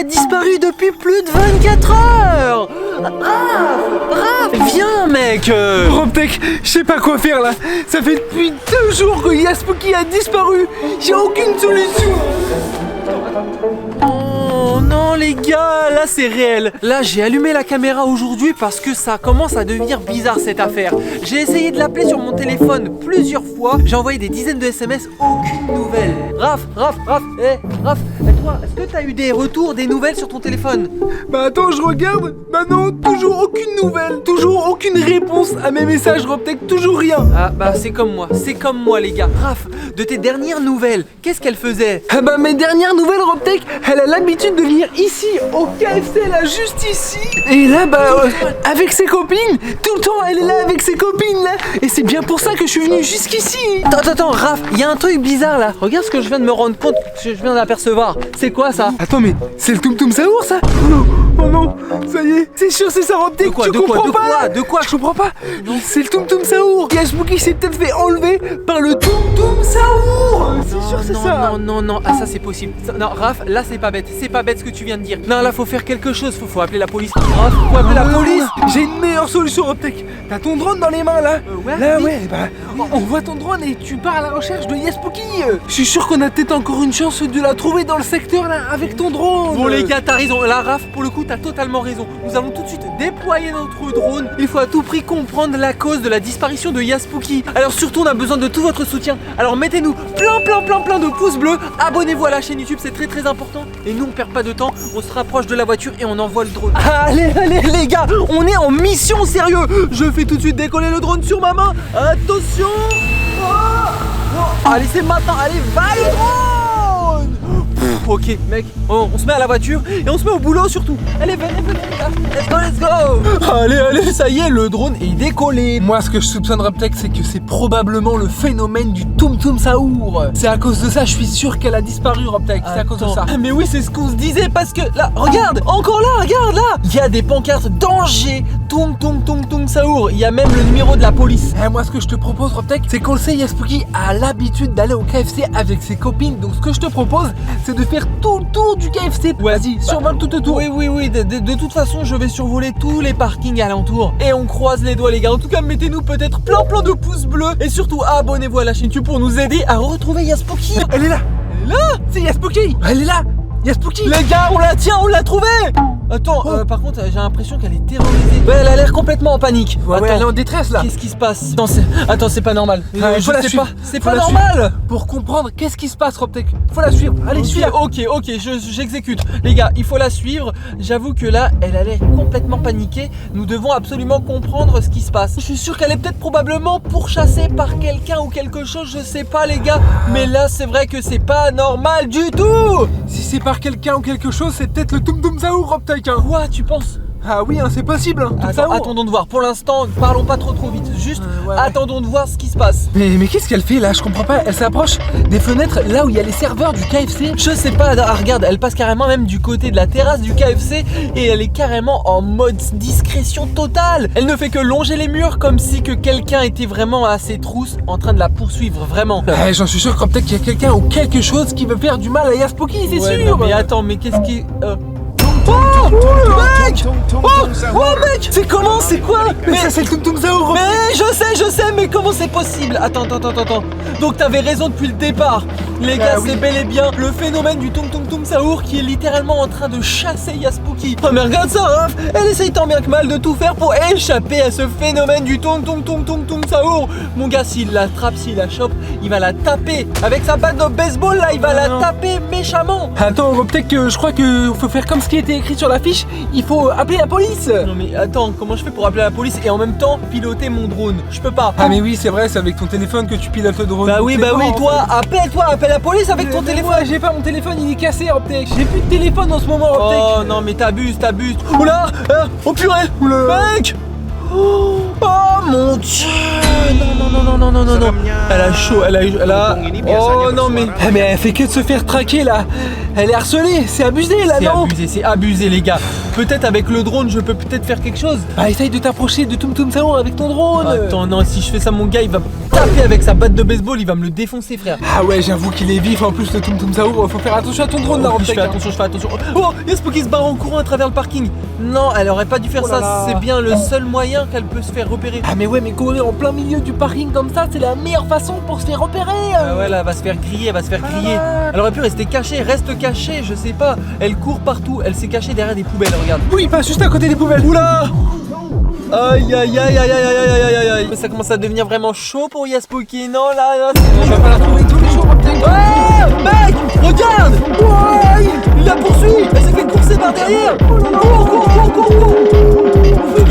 disparu depuis plus de 24 heures. Raph, viens mec. Robtech, je sais pas quoi faire là. Ça fait depuis 2 jours que Yaspooky a disparu. J'ai aucune solution. Oh non les gars, là c'est réel. Là j'ai allumé la caméra aujourd'hui parce que ça commence à devenir bizarre cette affaire. J'ai essayé de l'appeler sur mon téléphone plusieurs fois. J'ai envoyé des dizaines de SMS, aucune nouvelle. Raph, toi, est-ce que t'as eu des retours, des nouvelles sur ton téléphone? Bah attends, je regarde. Bah non, toujours aucune nouvelle. Toujours aucune réponse à mes messages, Robtech, toujours rien. Ah bah c'est comme moi les gars. Raph, de tes dernières nouvelles, qu'est-ce qu'elle faisait? Ah bah mes dernières nouvelles, Robtech, elle a l'habitude de venir ici, au KFC, là, juste ici. Et là, bah, avec ses copines, tout le temps, elle est là avec ses copines, là. Et c'est bien pour ça que je suis venu jusqu'ici. Attends, Raph, il y a un truc bizarre là. Regarde ce que je viens de me rendre compte, je viens d'apercevoir. C'est quoi ça? Attends, mais c'est le Tum Tum Saour, ça? Oh non, ça y est, c'est sûr, c'est ça, Robtech. De quoi? Je comprends pas. C'est le Tum Tum Saour. Yaspooky s'est peut-être fait enlever par le Tum Tum Saour. C'est sûr, c'est ça. Non, ah ça c'est possible. Non, Raph, là c'est pas bête ce que tu viens de dire. Non, là faut faire quelque chose, faut appeler la police. Raph, faut appeler la police. J'ai une meilleure solution, Robtech. T'as ton drone dans les mains là. Ouais, bah, on voit ton drone et tu pars à la recherche de Yaspooky. Je suis sûr qu'on a peut-être encore une chance de la trouver dans le secteur là avec ton drone. Bon les gars, t'as raison. Là, Raph, pour le coup, t'as totalement raison. Nous allons tout de suite déployer notre drone. Il faut à tout prix comprendre la cause de la disparition de Yaspooky. Alors surtout, on a besoin de tout votre soutien. Alors mettez-nous plein de pouces bleus. Abonnez-vous à la chaîne YouTube, c'est très important. Et nous, on perd pas de temps. On se rapproche de la voiture et on envoie le drone. Allez les gars, on est en mission sérieux. Je fais tout de suite décoller le drone sur ma main. Attention. Allez, c'est maintenant. Allez, va le drone. Ok mec, on se met à la voiture et on se met au boulot surtout. Allez, venez les gars. Let's go. Allez, ça y est, le drone est décollé. Moi, ce que je soupçonne, Robtech, c'est que c'est probablement le phénomène du Tum Tum Saour. C'est à cause de ça, je suis sûr qu'elle a disparu, Robtech. C'est à cause de ça. Mais oui, c'est ce qu'on se disait parce que là, regarde, encore là, regarde là. Il y a des pancartes danger, Tum Saour. Il y a même le numéro de la police. Moi, ce que je te propose, Robtech, c'est qu'on le sait, Yaspooky a l'habitude d'aller au KFC avec ses copines. Donc, ce que je te propose, c'est de faire tout le tour du KFC. Vas-y, survole tout autour. Oui. De toute façon, je vais survoler tous les parkings alentours. Et on croise les doigts, les gars. En tout cas, mettez-nous peut-être plein de pouces bleus. Et surtout, abonnez-vous à la chaîne YouTube pour nous aider à retrouver Yaspooky. Elle est là. C'est Yaspooky. Elle est là. Yaspooky. Les gars, on l'a trouvée. Attends, par contre, j'ai l'impression qu'elle est terrorisée. Ouais, elle a l'air complètement en panique. Attends, elle est en détresse là. Qu'est-ce qui se passe? Attends, c'est pas normal. Je sais pas. C'est pas normal. Pour comprendre qu'est-ce qui se passe, Robtech, faut la suivre. Allez, suis-la. Ok, j'exécute. Les gars, il faut la suivre. J'avoue que là, elle a l'air complètement paniquée. Nous devons absolument comprendre ce qui se passe. Je suis sûr qu'elle est peut-être probablement pourchassée par quelqu'un ou quelque chose. Je sais pas, les gars. Mais là, c'est vrai que c'est pas normal du tout. Si c'est par quelqu'un ou quelque chose, c'est peut-être le Tum Tum Saour, Robtech. Quoi, tu penses? Ah oui, c'est possible. Attendons de voir. Pour l'instant, parlons pas trop vite. Juste, attendons de voir ce qui se passe. Mais qu'est-ce qu'elle fait là? Je comprends pas. Elle s'approche des fenêtres là où il y a les serveurs du KFC. Je sais pas. Regarde, elle passe carrément même du côté de la terrasse du KFC et elle est carrément en mode discrétion totale. Elle ne fait que longer les murs comme si que quelqu'un était vraiment à ses trousses en train de la poursuivre, vraiment. J'en suis sûr que peut-être qu'il y a quelqu'un ou quelque chose qui veut faire du mal à Yaspooky, c'est sûr. Mais attends, mais qu'est-ce qui... mec, c'est comment? C'est quoi? Mais ça, c'est le Tum Tum Saour. Mais je sais, mais comment c'est possible? Attends. Donc t'avais raison depuis le départ. Les gars, c'est bel et bien le phénomène du Tum Saour qui est littéralement en train de chasser Yaspooky. Oh mais regarde ça, Raph. Elle essaye tant bien que mal de tout faire pour échapper à ce phénomène du Tum Saour. Mon gars, s'il l'attrape, s'il la chope, il va la taper. Avec sa batte de baseball là, il va la taper méchamment. Attends, peut-être que je crois qu'il faut faire comme ce qui était écrit sur l'affiche. Il faut appeler la police. Non mais attends, comment je fais pour appeler la police et en même temps piloter mon drone? Je peux pas. Ah mais oui, c'est vrai, c'est avec ton téléphone que tu pilotes le drone. Bah oui, toi, appelle la police avec ton téléphone. Moi, j'ai pas mon téléphone, il est cassé, Robtech. J'ai plus de téléphone en ce moment, Robtech. Oh non mais t'abuses. Oula, oh purée, mec. Oh mon dieu. Non. Elle a chaud, elle a... Oh non mais... Mais elle fait que de se faire traquer là. Elle est harcelée, c'est abusé là, non? C'est abusé les gars. Peut-être avec le drone je peux peut-être faire quelque chose. Bah essaye de t'approcher de Tum Tum Saour avec ton drone. Attends, non, si je fais ça mon gars il va taper avec sa batte de baseball, il va me le défoncer, frère. Ah ouais, j'avoue qu'il est vif en plus le Tum Tum Saour. Faut faire attention à ton drone là, Je Robtech. fais attention. Oh, Yaspooky se barre en courant à travers le parking. Non, elle aurait pas dû faire Oh là ça. là. C'est bien le seul moyen qu'elle peut se faire repérer. Ah mais ouais, mais courir en plein milieu du parking comme ça, c'est la meilleure façon pour se faire repérer. Ah ouais, là, elle va se faire griller, Elle aurait pu rester cachée, reste cachée, je sais pas. Elle court partout, elle s'est cachée derrière des poubelles, regarde. Oui, pas juste à côté des poubelles. Oula! Aïe aïe aïe aïe aïe aïe aïe aïe aïe. Ça commence à devenir vraiment chaud pour Yaspooky. Non là, Je vais pas la trouver tous les jours, Robtech. Oh, mec, regarde! Ouais, il la poursuit! Elle s'est fait courser par derrière! Cours!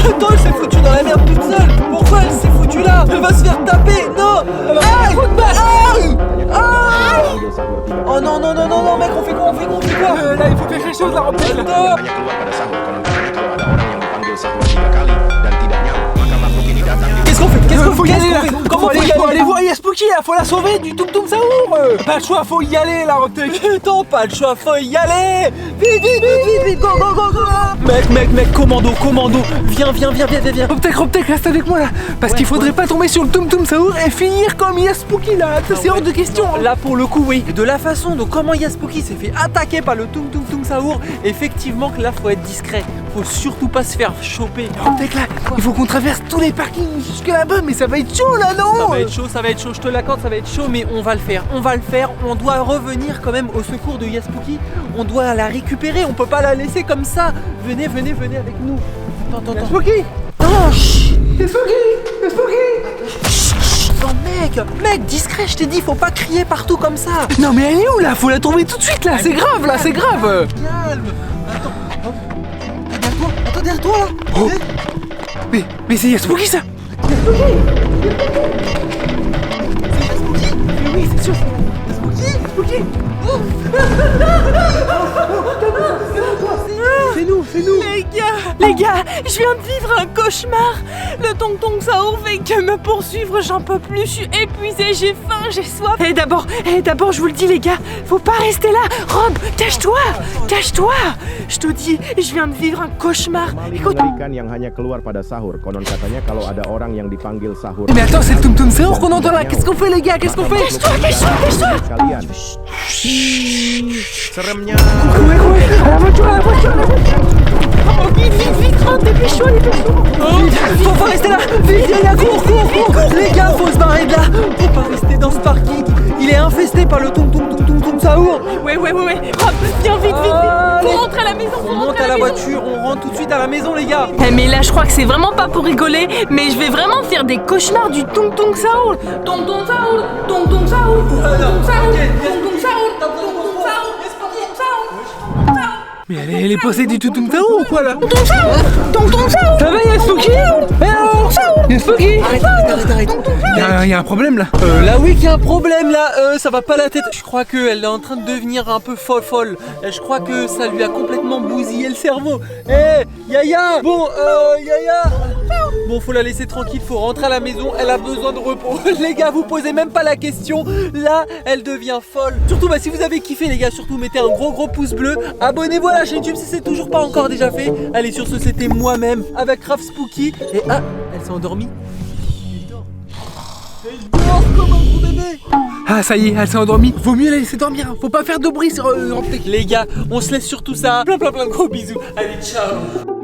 Attends, elle s'est foutue dans la merde toute seule! Pourquoi elle s'est foutue là? Elle va se faire taper! Non! Aïe! Aïe! Oh non, mec, on fait quoi? Là, il faut faire quelque chose, la Robtech. Non! keluar pada sahur. Kalau begitu ada orang yang dipanggil sahur 3 kali dan tidak nyaut, maka makhluk ini datang. Qu'est-ce qu'on fait? Faut y aller là. Comment faut y Faut aller aller? voir Yaspooky là, faut la sauver du Tum Tum Saour. Pas le choix, faut y aller la Robtech. Attends, pas le choix, faut y aller! Vite, go! Mec, commando! Viens! Robtech, reste avec moi là. Parce qu'il faudrait pas tomber sur le Tum Tum Saour et finir comme Yaspooky là. C'est hors de question. Là pour le coup oui, de la façon dont comment Yaspooky s'est fait attaquer par le Tum Saour, effectivement que là faut être discret, faut surtout pas se faire choper. Robtech là, il faut qu'on traverse tous les parkings jusque là-bas, mais ça va être chaud là, non? Ça va être chaud, je te l'accorde, ça va être chaud, mais on va le faire, on doit revenir quand même au secours de Yaspooky, on doit la récupérer, on peut pas la laisser comme ça. Venez avec nous. Attends. Yaspooky. Non, chut. Yaspooky. Non mec, discret, je t'ai dit, faut pas crier partout comme ça. Non mais elle est où là? Faut la trouver tout de suite là, c'est grave là, c'est grave. Calme. Attends, derrière toi là. Oh. Mais c'est Yaspooky ça. Oui, c'est sûr. Yaspooky. C'est nous. Les gars, je viens de vivre un cauchemar. Le Tum Saour fait que me poursuivre, j'en peux plus, je suis épuisée, j'ai faim, j'ai soif. Et d'abord, je vous le dis les gars, faut pas rester là. Rob, cache-toi. Je te dis, je viens de vivre un cauchemar. Écoute. Mengerikan yang hanya keluar pada sahur. Konon katanya kalau ada orang yang dipanggil sahur. Mais attends, c'est le Tum Tum Saour qu'on entend là. Qu'est-ce qu'on fait les gars? Qu'est-ce qu'on fait? Cache-toi. Kalian. Seremnya. À la voiture. Oh, vite, rentre, dépêche-toi. Faut rester là. Vite, cours. Les gars, faut se barrer de là. Faut pas rester dans ce parking. Il est infesté par le Tum Saour. Ouais. Rob, viens vite. Faut rentrer à la maison. On monte à la voiture, on rentre tout de suite à la maison les gars. Mais là, je crois que c'est vraiment pas pour rigoler, mais je vais vraiment faire des cauchemars du Tum Saour. Tum Saour. Mais elle est possédée du Tum Tum Saour ou quoi là? Tum Saour. Ça va Yaspooky? Yaspooky? Arrête. Il y a un problème là. Là oui qu'il y a un problème là, ça va pas la tête. Je crois qu'elle est en train de devenir un peu folle. Je crois que ça lui a complètement bousillé le cerveau. Yaya. Yaya. Bon, faut la laisser tranquille, faut rentrer à la maison, elle a besoin de repos. Les gars, vous posez même pas la question. Là, elle devient folle. Surtout, si vous avez kiffé les gars, surtout mettez un gros pouce bleu. Abonnez-vous à la chaîne YouTube si c'est toujours pas encore déjà fait. Allez, sur ce, c'était moi-même avec Raffspooky. Et elle s'est endormie. Elle dort comme un gros bébé. Ah ça y est, elle s'est endormie. Vaut mieux la laisser dormir, hein. Faut pas faire de bruit sur Robtech. Les gars, on se laisse sur tout ça. Plein de gros bisous. Allez, ciao.